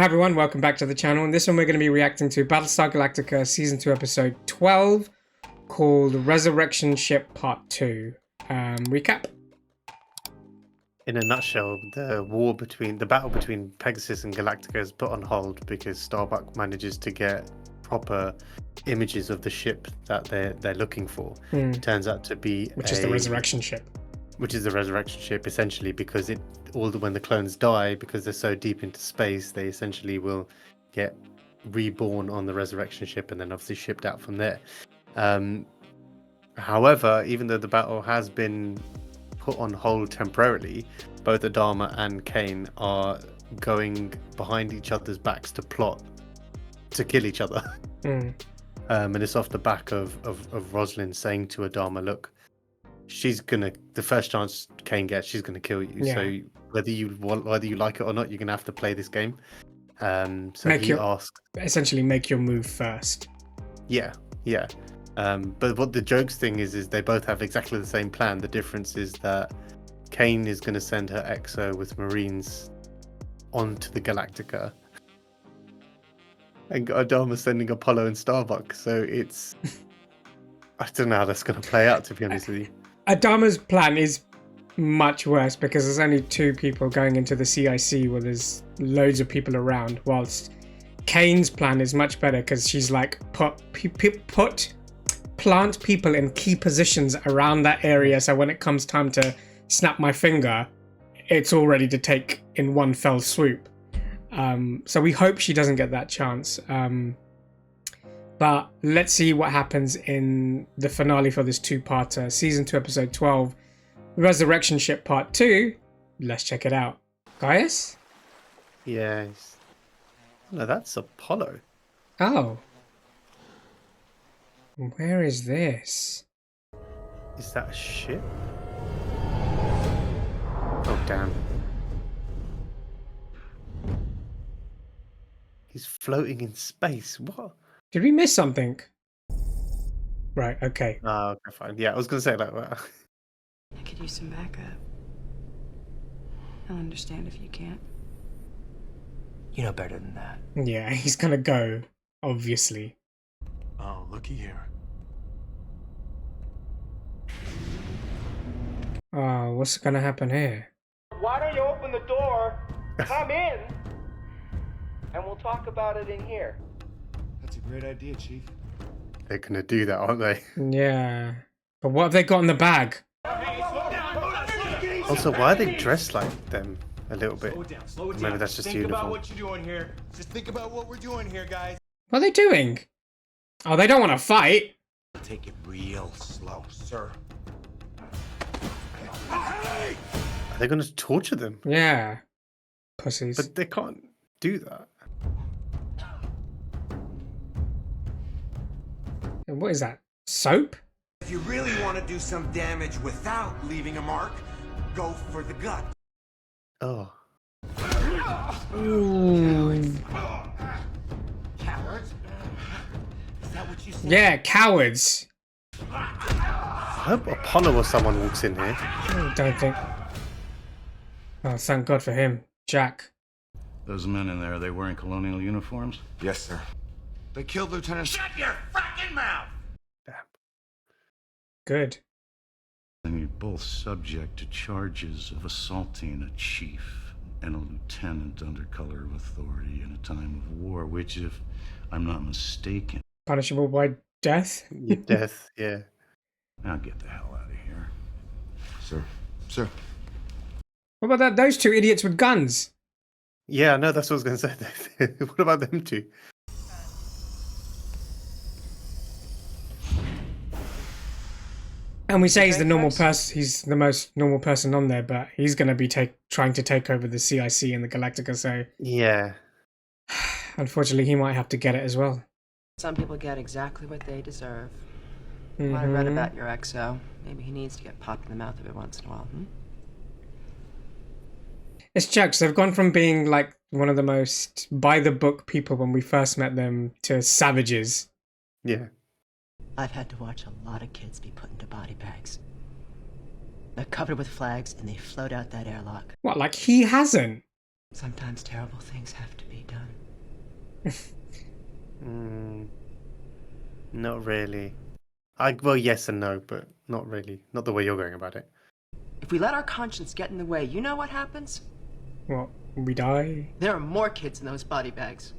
Hi everyone, welcome back to the channel. In this one we're going to be reacting to Battlestar Galactica Season 2 Episode 12 called Resurrection Ship Part 2. Recap. In a nutshell, the battle between Pegasus and Galactica is put on hold because Starbuck manages to get proper images of the ship that they're looking for. It turns out to be Which is the Resurrection Ship. Which is the Resurrection Ship, essentially, because when the clones die, because they're so deep into space, they essentially will get reborn on the Resurrection Ship and then obviously shipped out from there. However, even though the battle has been put on hold temporarily, both Adama and Kane are going behind each other's backs to plot to kill each other. And it's off the back of Rosalind saying to Adama, look, the first chance Kane gets, she's gonna kill you. Yeah. So whether you like it or not, you're gonna have to play this game. Essentially make your move first. Yeah. But what the jokes thing is they both have exactly the same plan. The difference is that Kane is gonna send her Exo with Marines onto the Galactica, and Adama's sending Apollo and Starbuck. So it's I don't know how that's gonna play out, to be honest with you. Adama's plan is much worse because there's only 2 people going into the CIC where there's loads of people around, whilst Kane's plan is much better because she's like plant people in key positions around that area, so when it comes time to snap my finger, it's all ready to take in one fell swoop. So we hope she doesn't get that chance. But let's see what happens in the finale for this 2-parter, Season 2, Episode 12, Resurrection Ship Part 2. Let's check it out. Gaius? Yes. No, that's Apollo. Oh. Where is this? Is that a ship? Oh, damn. He's floating in space. What? Did we miss something? Right, okay. Oh, okay, fine. Yeah, I was going to say like that. I could use some backup. I'll understand if you can't. You know better than that. Yeah, he's gonna go, obviously. Oh, looky here. Oh, what's gonna happen here? Why don't you open the door, come in, and we'll talk about it in here. That's a great idea, Chief. They're going to do that, aren't they? Yeah. But what have they got in the bag? Also, why are they dressed like them a little bit? Slow it down. Maybe that's just think about uniform. what you're doing here. Just think about what we're doing here, guys. What are they doing? Oh, they don't want to fight. Take it real slow, sir. Are they going to torture them? Yeah. Pussies. But they can't do that. What is that? Soap? If you really want to do some damage without leaving a mark, go for the gut. Oh. Ooh. Cowards? Is that what you said? Yeah, cowards. I hope Apollo or someone walks in here. I don't think. Oh, thank God for him. Jack. Those men in there, are they wearing colonial uniforms? Yes, sir. They killed Lieutenant. Shut your fucking mouth! Good. And you're both subject to charges of assaulting a chief and a lieutenant under color of authority in a time of war, which, if I'm not mistaken... Punishable by death? Death, yeah. Now get the hell out of here. Sir. What about those 2 idiots with guns? Yeah, no, that's what I was going to say. What about them 2? And we say he's the normal person. He's the most normal person on there, but he's going to be trying to take over the CIC and the Galactica. So Yeah. unfortunately, he might have to get it as well. Some people get exactly what they deserve. Well, I read about your XO. Maybe he needs to get popped in the mouth every once in a while, It's jokes. They've gone from being like one of the most by-the-book people when we first met them to savages. Yeah. I've had to watch a lot of kids be put into body bags. They're covered with flags and they float out that airlock. What, like he hasn't? Sometimes terrible things have to be done. Not really. Well, yes and no, but not really. Not the way you're going about it. If we let our conscience get in the way, you know what happens? What? We die? There are more kids in those body bags.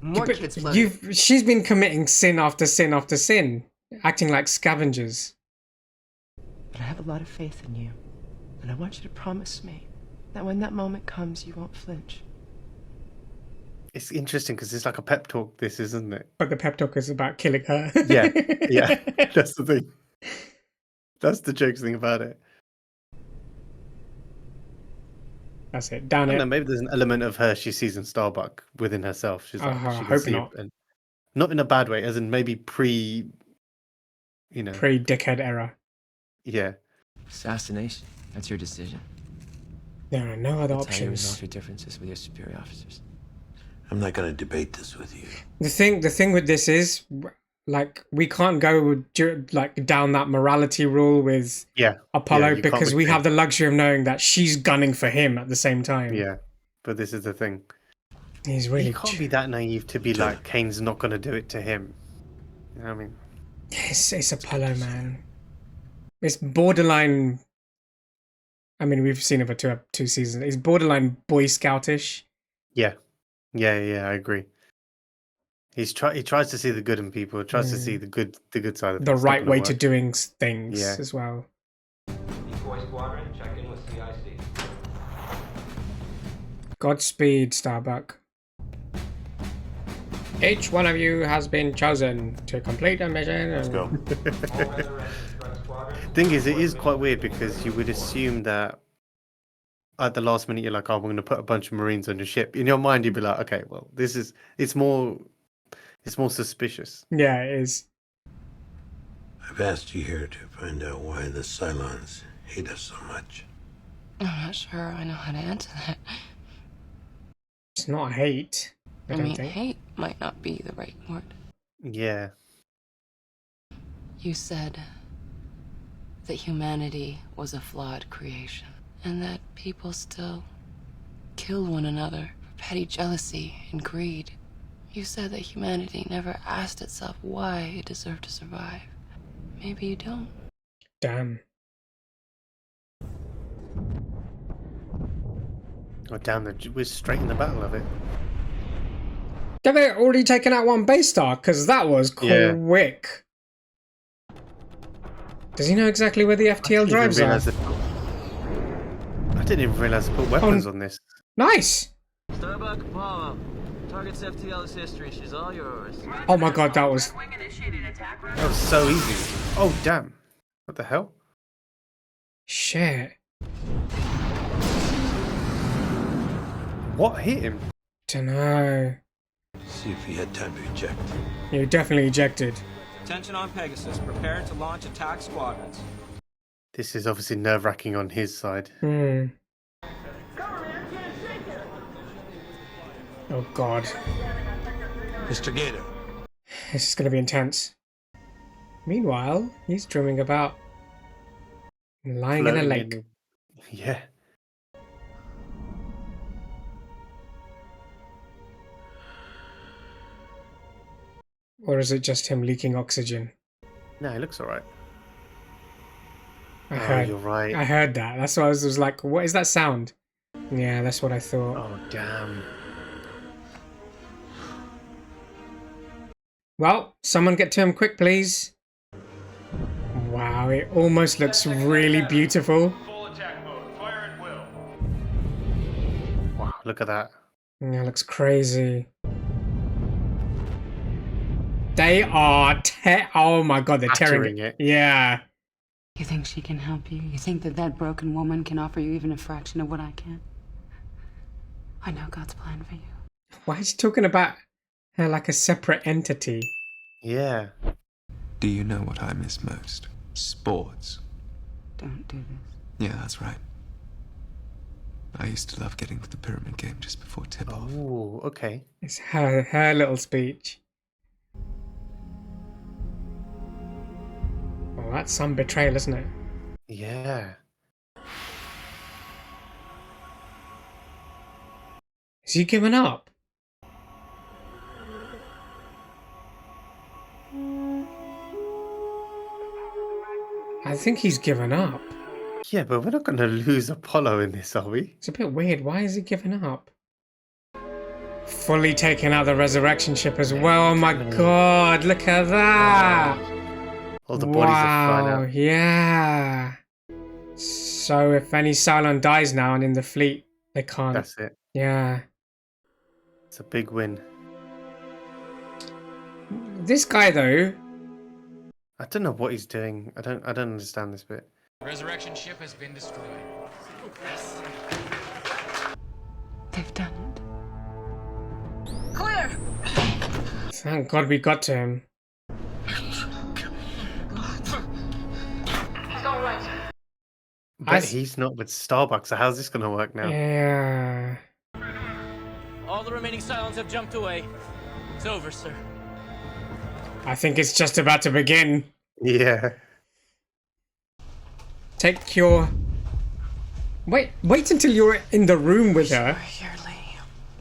More But kids floating. she's been committing sin after sin after sin, acting like scavengers. But I have a lot of faith in you. And I want you to promise me that when that moment comes, you won't flinch. It's interesting because it's like a pep talk, this, isn't it? But the pep talk is about killing her. Yeah. That's the thing. That's the jokes thing about it. That's it. Down I don't it. know, maybe there's an element of her she sees in Starbuck within herself. She's like, I she can hope see not. it, and not in a bad way, as in maybe pre, Pre-dickhead era. Yeah. Assassination. That's your decision. There are no other That's how you options. resolve your differences with your superior officers. I'm not going to debate this with you. The thing with this is, like, we can't go like down that morality rule with Apollo you can't because we betray. have the luxury of knowing that she's gunning for him at the same time. Yeah, but this is the thing. He's really. You can't be that naive to be like, Kane's not going to do it to him. You know what I mean? It's Apollo, man. It's borderline. I mean, we've seen it for two seasons. It's borderline Boy Scoutish. Yeah, I agree. He tries to see the good in people. Tries to see the good side of the things. right way to doing things Yeah. as well. Decoy squadron, check in with CIC. Godspeed, Starbuck. Each one of you has been chosen to complete a mission. Let's go. Thing is, it is quite weird because you would assume that at the last minute you're like, "Oh, we're going to put a bunch of Marines on your ship." In your mind, you'd be like, "Okay, well, it's more suspicious." Yeah, it is. I've asked you here to find out why the Cylons hate us so much. I'm not sure I know how to answer that. It's not hate. I don't mean, think. hate might not be the right word. Yeah. You said that humanity was a flawed creation, and that people still kill one another for petty jealousy and greed. You said that humanity never asked itself why it deserved to survive. Maybe you don't. Damn. Oh, damn! We're straight in the battle of it. Have they already taken out one base star? Because that was quick. Does he know exactly where the FTL drives are? I didn't even realize they put weapons on this. Nice! Starbuck Apollo. Target's FTL is history. She's all yours. Oh my god, that was so easy. Oh, damn. What the hell? shit. What hit him? Dunno. See if he had time to eject. You definitely ejected. Attention on Pegasus, prepare to launch attack squadrons. This is obviously nerve-wracking on his side. Oh god. Mr. Gator. This is going to be intense. Meanwhile, he's dreaming about lying in a lake. Yeah. Or is it just him leaking oxygen? No, he looks alright. You're right. I heard that. That's why I was like, what is that sound? Yeah, that's what I thought. Oh, damn. Well, someone get to him quick, please. Wow, it almost looks really beautiful. Full attack mode, fire at will. Wow, look at that. Yeah, it looks crazy. They are oh my god, they're tearing it. Yeah. You think she can help you? You think that that broken woman can offer you even a fraction of what I can? I know God's plan for you. Why is he talking about her like a separate entity? Yeah. Do you know what I miss most? Sports. Don't do this. Yeah, that's right. I used to love getting to the pyramid game just before tip-off. Oh, okay. It's her little speech. Oh, that's some betrayal, isn't it? Yeah. Is he giving up? I think he's given up. Yeah, but we're not going to lose Apollo in this, are we? It's a bit weird. Why is he giving up? Fully taking out the resurrection ship as well. Oh my god, look at that! All the bodies are flying Wow, out. yeah. So if any Cylon dies now and in the fleet, they can't. That's it. Yeah. It's a big win. This guy though, I don't know what he's doing. I don't understand this bit. Resurrection ship has been destroyed. They've done it. Clear! thank God we got to him. He's all right. But he's not with Starbucks, so how's this going to work now? Yeah. All the remaining Cylons have jumped away. It's over, sir. I think it's just about to begin. Yeah. Take your... Wait until you're in the room with her.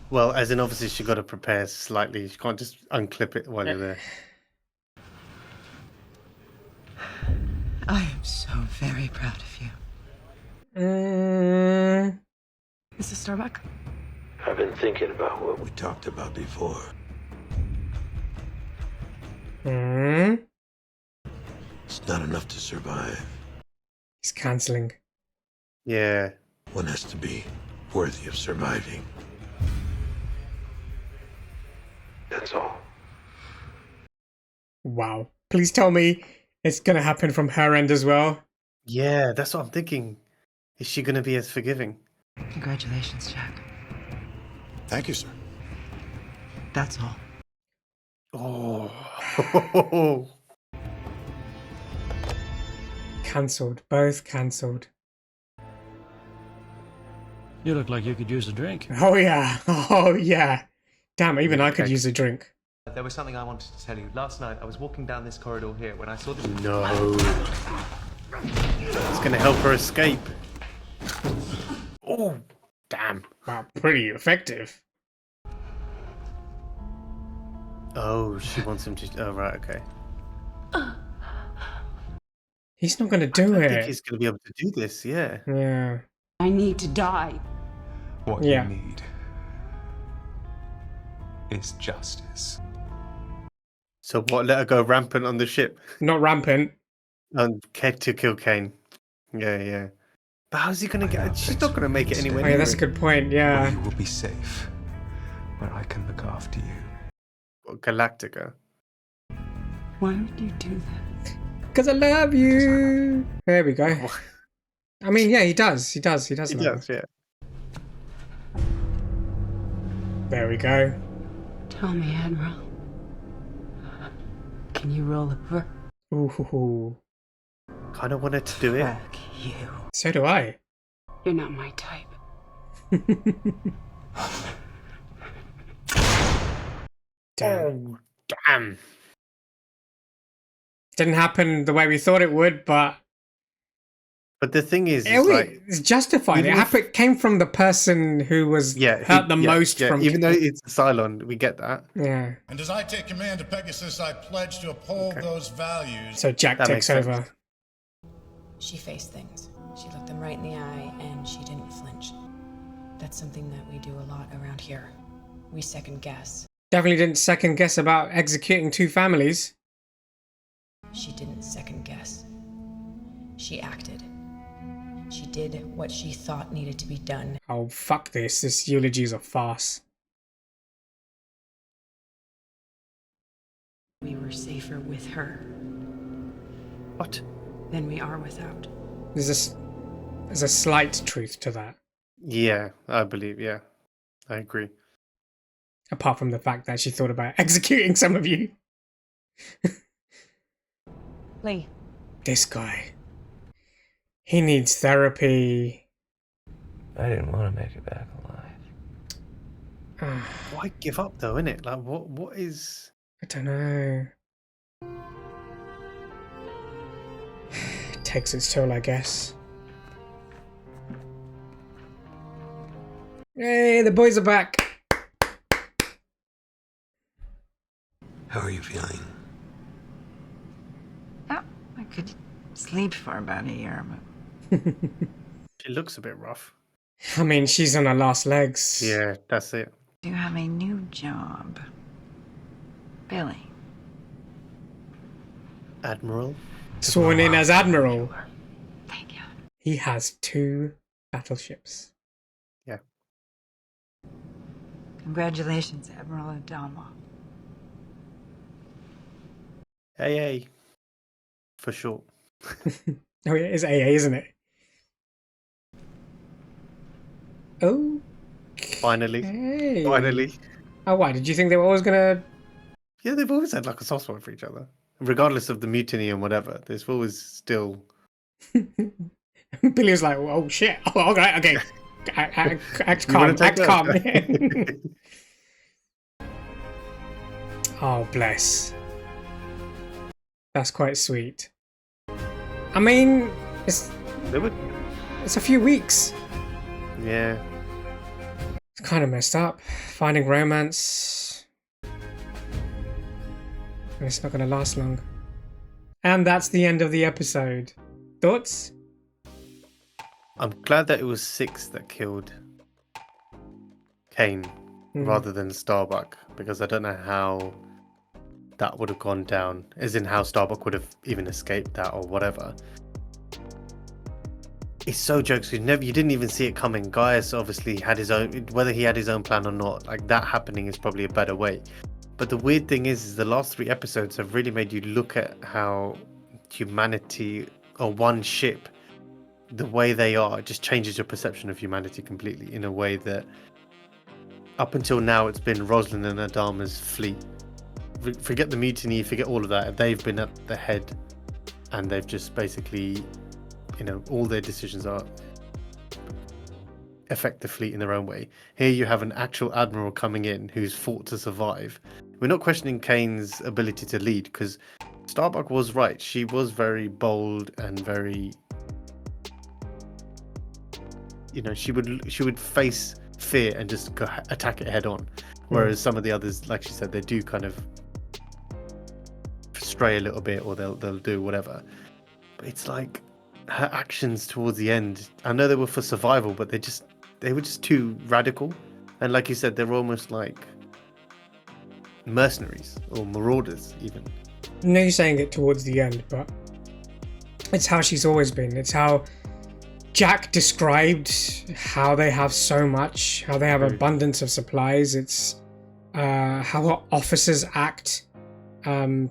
Well, as in obviously she got to prepare slightly. She can't just unclip it while you're there. I am so very proud of you. Mrs. Starbuck? I've been thinking about what we talked about before. It's not enough to survive. He's cancelling. Yeah. One has to be worthy of surviving. That's all. Wow. Please tell me it's gonna happen from her end as well. Yeah, that's what I'm thinking. Is she going to be as forgiving? Congratulations, Jack. Thank you, sir. That's all. Oh. Cancelled. Both cancelled. You look like you could use a drink. Oh yeah. Oh yeah. Damn, even I could use a drink. There was something I wanted to tell you. Last night, I was walking down this corridor here when I saw this... No. It's going to help her escape. Oh, damn. Wow, pretty effective. Oh, she wants him to... Oh, right, okay. He's not gonna do I it. think he's going to be able to do this, yeah. Yeah. I need to die. What Yeah. you need is justice. So what, let her go rampant on the ship? Not rampant. And to kill Kane. Yeah. But how's he going to get... She's not going to make it anywhere Oh yeah, near that's a him. good point, yeah. You will be safe, where I can look after you. Galactica. Why would you do that? Because I love you. There we go. I mean, yeah, he does. He does He love does, her. yeah. There we go. Tell me, Admiral. Can you roll over? Ooh. Kind of wanted to do it. Fuck you. So do I. You're not my type. Damn. Oh, damn. Didn't happen the way we thought it would, but But the thing is, it's justified. It came from the person who was hurt the most from... Even though it's a Cylon, we get that. Yeah. And as I take command of Pegasus, I pledge to uphold those values. So Jack That takes makes over. sense. She faced things. She looked them right in the eye, and she didn't flinch. That's something that we do a lot around here. We second guess. Definitely didn't second guess about executing 2 families. She didn't second guess. She acted. She did what she thought needed to be done. Oh, fuck this. This eulogy is a farce. We were safer with her. What? Than we are without. There's a slight truth to that. Yeah, I believe, yeah. I agree. Apart from the fact that she thought about executing some of you. Lee. This guy. He needs therapy. I didn't want to make it back alive. Why give up though, innit? Like, what is... I don't know. It takes its toll, I guess. Hey, the boys are back. you feeling? Oh, I could sleep for about a year, but She looks a bit rough. I mean, she's on her last legs. Yeah, that's it. you have a new job. Billy. Admiral. Sworn in as Admiral. Thank you. He has 2 battleships. Yeah. Congratulations, Admiral Adama. AA. For short. Oh yeah, it's AA, isn't it? Oh. Finally. Finally. Oh, why? Did you think they were always gonna... Yeah, they've always had like a soft spot for each other. Regardless of the mutiny and whatever, there's always still... Billy was like, oh shit. Oh, okay. Act You wanna calm. take Act calm. that? Oh, bless. That's quite sweet. I mean, it's a few weeks. Yeah. It's kind of messed up. Finding romance. And it's not going to last long. And that's the end of the episode. Thoughts? I'm glad that it was 6 that killed Kane rather than Starbuck, because I don't know how that would have gone down, as in how Starbuck would have even escaped that or whatever. It's so jokes. You didn't even see it coming. Gaius obviously had his own, whether he had his own plan or not, like that happening is probably a better way. But the weird thing is the last 3 episodes have really made you look at how humanity, or one ship, the way they are, it just changes your perception of humanity completely, in a way that up until now it's been Roslin and Adama's fleet. Forget the mutiny, forget all of that. They've been at the head, and they've just basically, all their decisions are affect the fleet in their own way. Here you have an actual admiral coming in who's fought to survive. We're not questioning Kane's ability to lead, because Starbuck was right. She was very bold and very, she would face fear and just go attack it head on. Whereas some of the others, like she said, they do kind of stray a little bit, or they'll do whatever. But it's like her actions towards the end, I know they were for survival, but they were just too radical. And like you said, they're almost like mercenaries or marauders even. I know you're saying it towards the end, but it's how she's always been. It's how Jack described how they have so much, how they have abundance of supplies. It's how her officers act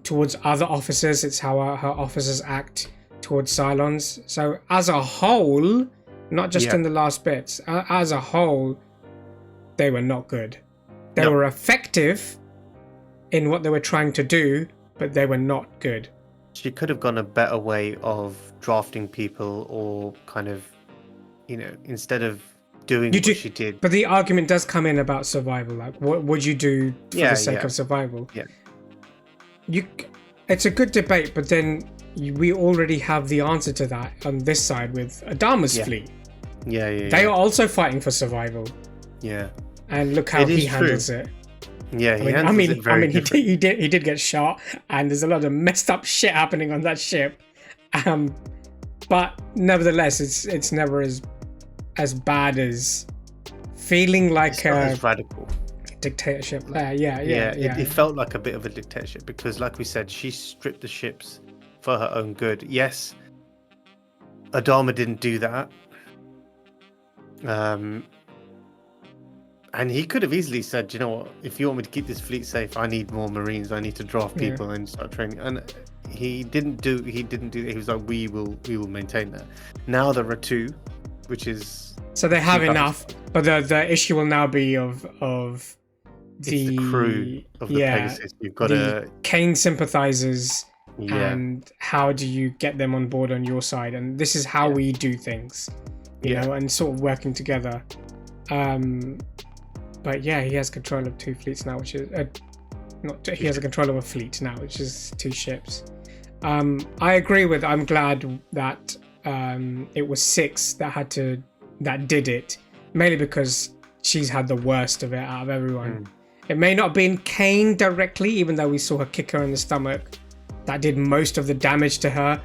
towards other officers. It's how her officers act towards Cylons. So as a whole, not just in the last bits, as a whole, they were not good. They were effective in what they were trying to do, but they were not good. She could have gone a better way of drafting people, or kind of, instead of doing what she did. But the argument does come in about survival. Like, what would you do for the sake of survival? Yeah. It's a good debate, but then we already have the answer to that on this side with Adama's fleet. They are also fighting for survival. Yeah. And look how he handles it. Yeah, he did get shot, and there's a lot of messed up shit happening on that ship. But nevertheless, it's never as bad as feeling like a radical dictatorship. It felt like a bit of a dictatorship, because, like we said, she stripped the ships for her own good. Yes, Adama didn't do that. And he could have easily said, you know what, if you want me to keep this fleet safe, I need more Marines. I need to draft people and start training. And he didn't do that. He was like, we will maintain that. Now there are 2, which is... So they have enough, but the issue will now be of the crew of the Pegasus. You've got the Kane sympathizers, and how do you get them on board on your side? And this is how we do things, you know, and sort of working together. But yeah, he has control of 2 fleets now, which is he has a control of a fleet now, which is 2 ships. I agree with. I'm glad that it was 6 that did it, mainly because she's had the worst of it out of everyone. It may not have been Kane directly, even though we saw her kick her in the stomach. That did most of the damage to her,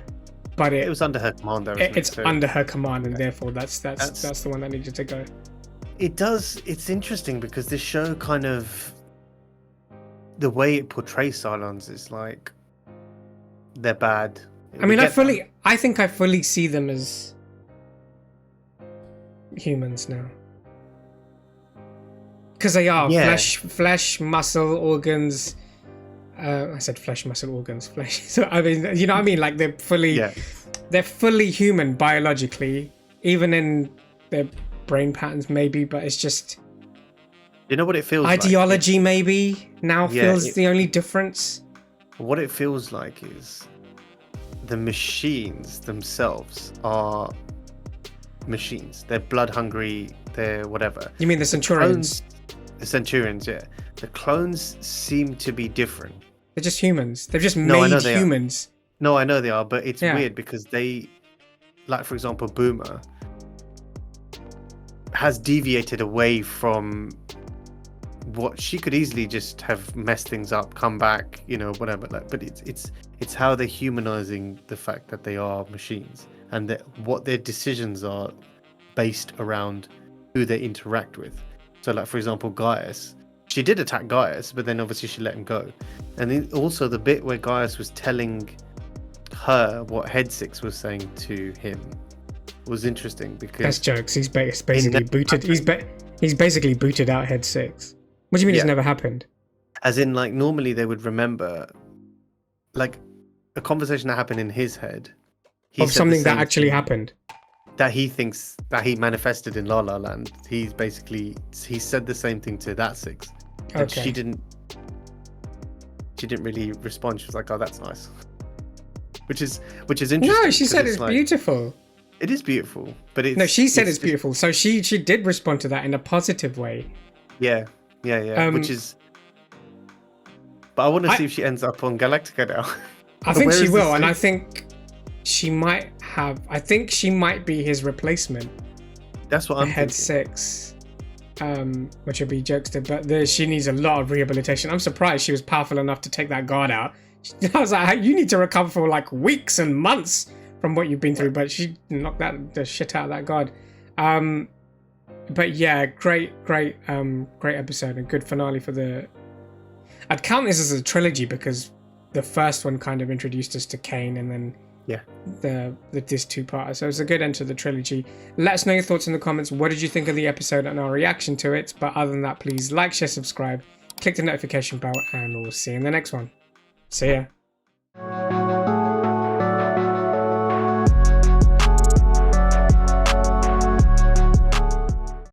but it was under her command. It's under her command, and therefore that's the one that needed to go. It does. It's interesting because this show kind of, the way it portrays Cylons is like they're bad. I mean, I think I fully see them as humans now, because they are flesh, muscle, organs. I said flesh, muscle, organs, flesh. So I mean, you know what I mean? Like they're fully human biologically, even in their brain patterns, maybe. But it's just, you know what it feels ideology like? maybe now feels the only difference. What it feels like is the machines themselves are machines. They're blood hungry. They're whatever. You mean the Centurions? The Centurions, yeah. The clones seem to be different. They're just humans. They've just made humans. No, I know they are, but it's weird because they, like for example, Boomer has deviated away from what she could easily just have messed things up, come back, you know, whatever. Like, but it's how they're humanizing the fact that they are machines and that what their decisions are based around who they interact with. So, like for example, Gaius. She did attack Gaius, but then obviously she let him go. And then also the bit where Gaius was telling her what Head Six was saying to him was interesting because that's jokes. He's basically booted. He's basically booted out Head Six. What do you mean it's never happened? As in, like normally they would remember, like a conversation that happened in his head Of something that actually happened. That he thinks that he manifested in La La Land. He said the same thing to that Six. And she didn't really respond. She was like, "Oh, that's nice," which is interesting. No, she said it's like, beautiful. It is beautiful, but no, she said it's beautiful. So she did respond to that in a positive way. Yeah. Which is, but I want to see if she ends up on Galactica now. I think she will, and I think she might have. I think she might be his replacement. That's what I'm Head thinking. Six, which would be jokester, but she needs a lot of rehabilitation. I'm surprised she was powerful enough to take that guard out. I was like, you need to recover for like weeks and months from what you've been through, but she knocked the shit out of that guard. But yeah, great episode and good finale for the. I'd count this as a trilogy because the first one kind of introduced us to Kane, and then this two-parter. So it's a good end to the trilogy. Let us know your thoughts in the comments. What did you think of the episode and our reaction to it? But other than that, please like, share, subscribe, click the notification bell, and we'll see you in the next one. See ya.